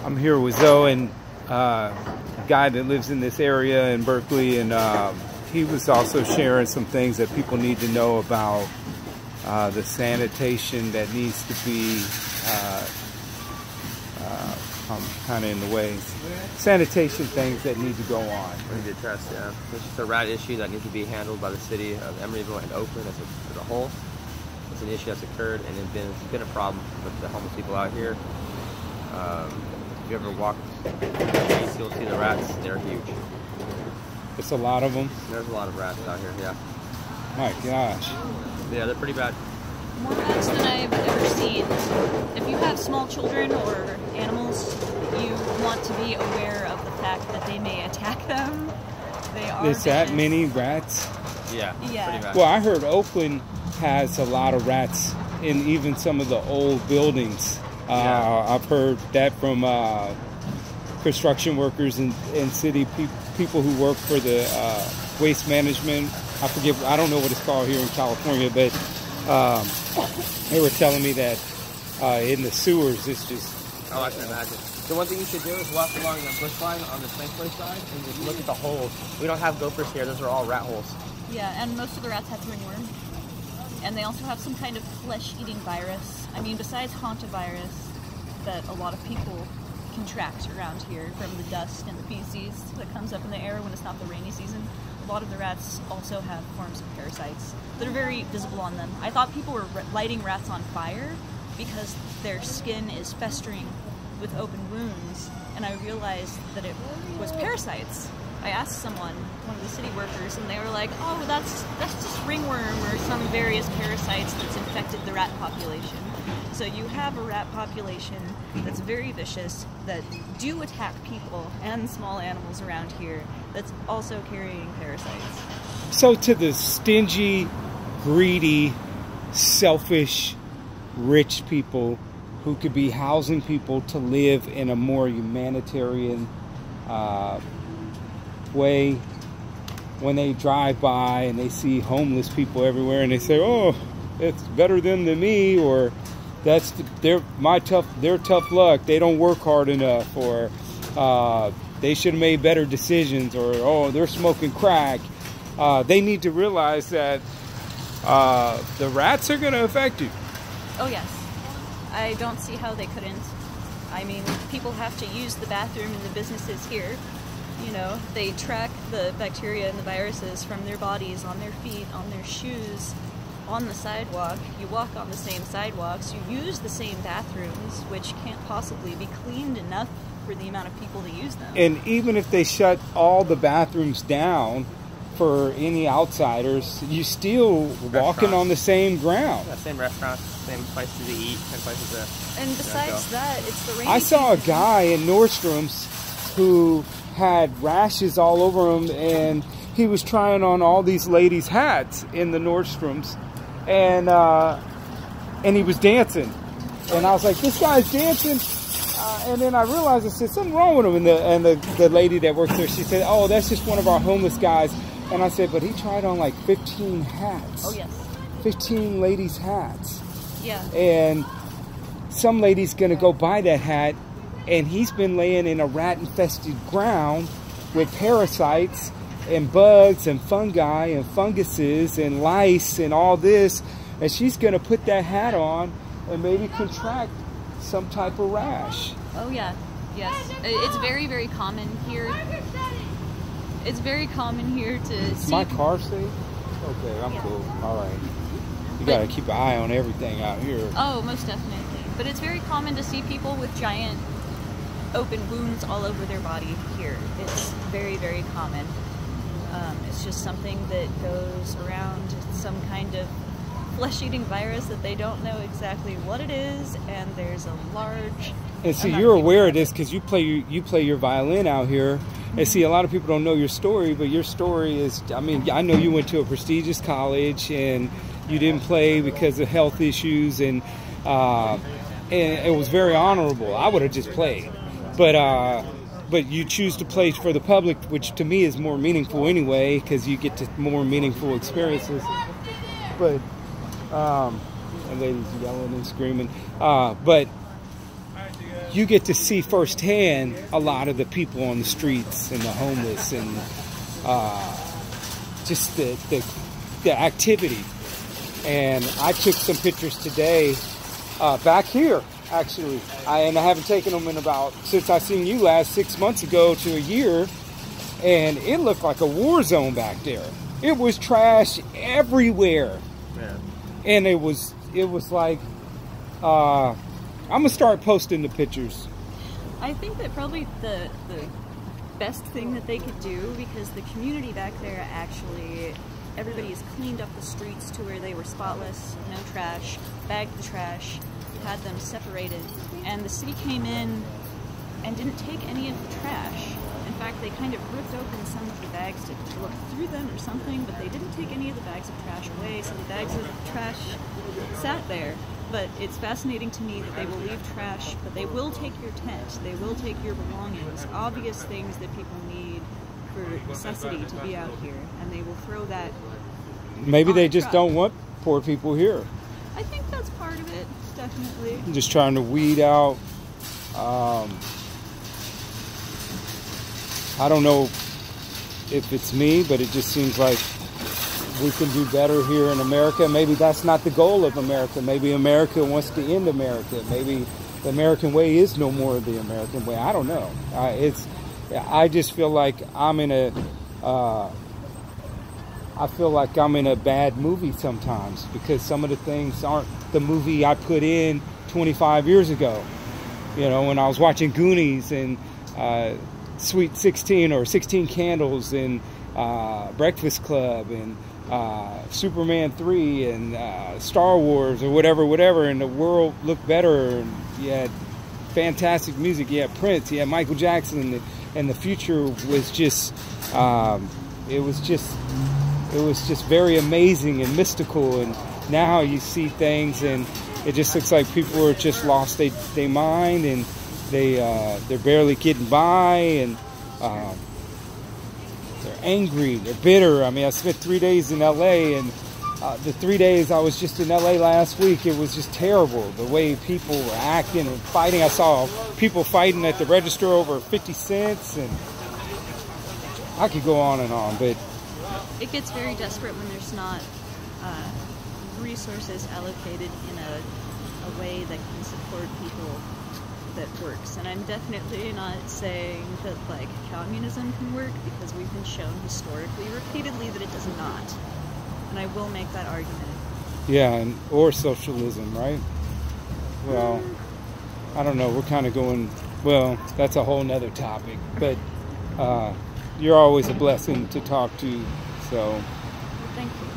I'm here with Zoe and a guy that lives in this area in Berkeley, and he was also sharing some things that people need to know about the sanitation that needs to be I'm kind of in the way. Sanitation things that need to go on. We need to address, yeah. It's just a rat issue that needs to be handled by the city of Emeryville and Oakland as a whole. It's an issue that's occurred, and it's been a problem with the homeless people out here. If you ever walk the streets, you'll see the rats. They're huge. It's a lot of them. There's a lot of rats out here, yeah. My gosh. Yeah, they're pretty bad. More rats than I've ever seen. If you have small children or animals, you want to be aware of the fact that they may attack them. They are Is that many rats? Yeah, pretty bad. Well, I heard Oakland has a lot of rats in even some of the old buildings. I've heard that from construction workers and city people who work for the waste management. I don't know what it's called here in California, but they were telling me that in the sewers it's just... Oh, I can imagine. The one thing you should do is walk along the bush line on the Thankfully side and just look at the holes. We don't have gophers here. Those are all rat holes. Yeah, and most of the rats have ringworm. And they also have some kind of flesh-eating virus. I mean, besides hantavirus that a lot of people contract around here from the dust and the feces that comes up in the air when it's not the rainy season, a lot of the rats also have forms of parasites that are very visible on them. I thought people were lighting rats on fire because their skin is festering with open wounds, and I realized that it was parasites. I asked someone, one of the city workers, and they were like, oh, that's just ringworm or some various parasites that's infected the rat population. So you have a rat population that's very vicious, that do attack people and small animals around here, that's also carrying parasites. So to the stingy, greedy, selfish, rich people who could be housing people to live in a more humanitarian way, when they drive by and they see homeless people everywhere and they say, oh, it's better than me, or that's their tough luck, they don't work hard enough, or they should have made better decisions, or oh, they're smoking crack. They need to realize that the rats are going to affect you. Oh yes, I don't see how they couldn't. I mean, people have to use the bathroom in the businesses here. You know, they track the bacteria and the viruses from their bodies, on their feet, on their shoes, on the sidewalk. You walk on the same sidewalks, you use the same bathrooms, which can't possibly be cleaned enough for the amount of people to use them. And even if they shut all the bathrooms down for any outsiders, you still walking on the same ground. Yeah, same restaurants, same places to eat, same places to... And besides that, it's the rainy I saw a season. guy in Nordstrom's who had rashes all over him, and he was trying on all these ladies' hats in the Nordstrom's, and he was dancing, and I was like, this guy's dancing, and then I realized, I said, something wrong with him, and the lady that works there, she said, oh, that's just one of our homeless guys. And I said, but he tried on like 15 hats. Oh yes, 15 ladies' hats. yeah. And some lady's gonna go buy that hat, and he's been laying in a rat-infested ground with parasites and bugs and fungi and funguses and lice and all this, and she's going to put that hat on and maybe contract some type of rash. Oh yeah, yes. It's very, very common here. It's very common here to see... My car safe? Okay, I'm cool. All right. You got to keep an eye on everything out here. Oh, most definitely. But it's very common to see people with giant open wounds all over their body here. It's very, very common. It's just something that goes around. It's some kind of flesh-eating virus that they don't know exactly what it is, and there's a large... And see, you're aware of this because you play your violin out here. And see, a lot of people don't know your story, but your story is, I mean, I know you went to a prestigious college and you didn't play because of health issues, and it was very honorable. I would have just played. But you choose to play for the public, which to me is more meaningful anyway, because you get to more meaningful experiences. But, and ladies yelling and screaming. But you get to see firsthand a lot of the people on the streets and the homeless and just the activity. And I took some pictures today back here, actually. And I haven't taken them in since I seen you last 6 months ago to a year. And it looked like a war zone back there. It was trash everywhere. Yeah. And it was like, I'm going to start posting the pictures. I think that probably the best thing that they could do, because the community back there actually, everybody has cleaned up the streets to where they were spotless, no trash, bagged the trash, had them separated, and the city came in and didn't take any of the trash. In fact, they kind of ripped open some of the bags to look through them or something, but they didn't take any of the bags of trash away, so the bags of trash sat there. But it's fascinating to me that they will leave trash, but they will take your tent, they will take your belongings, obvious things that people need for necessity to be out here, and they will throw that. Maybe on they the just truck. don't want poor people here. I think that's part of it, definitely. Just trying to weed out. I don't know if it's me, but it just seems like we can do better here in America. Maybe that's not the goal of America. Maybe America wants to end America. Maybe the American way is no more the American way. I don't know. I just feel like I'm in a bad movie sometimes, because some of the things aren't the movie I put in 25 years ago. You know, when I was watching Goonies and Sweet 16 or 16 Candles and Breakfast Club and Superman 3 and Star Wars or whatever, and the world looked better, and you had fantastic music, you had Prince, you had Michael Jackson, and the future was just it was just very amazing and mystical. And now you see things and it just looks like people are just lost their mind, and they're barely getting by, and they're angry, they're bitter. I mean, I spent 3 days in LA, and the 3 days I was just in LA last week, it was just terrible. The way people were acting and fighting. I saw people fighting at the register over 50 cents, and I could go on and on, but It gets very desperate when there's not resources allocated in a way that can support people that works. And I'm definitely not saying that like communism can work, because we've been shown historically repeatedly that it does not. And I will make that argument. yeah, or socialism, right? Well, I don't know. We're kind of going, well, that's a whole nother topic. But you're always a blessing to talk to, so. Thank you.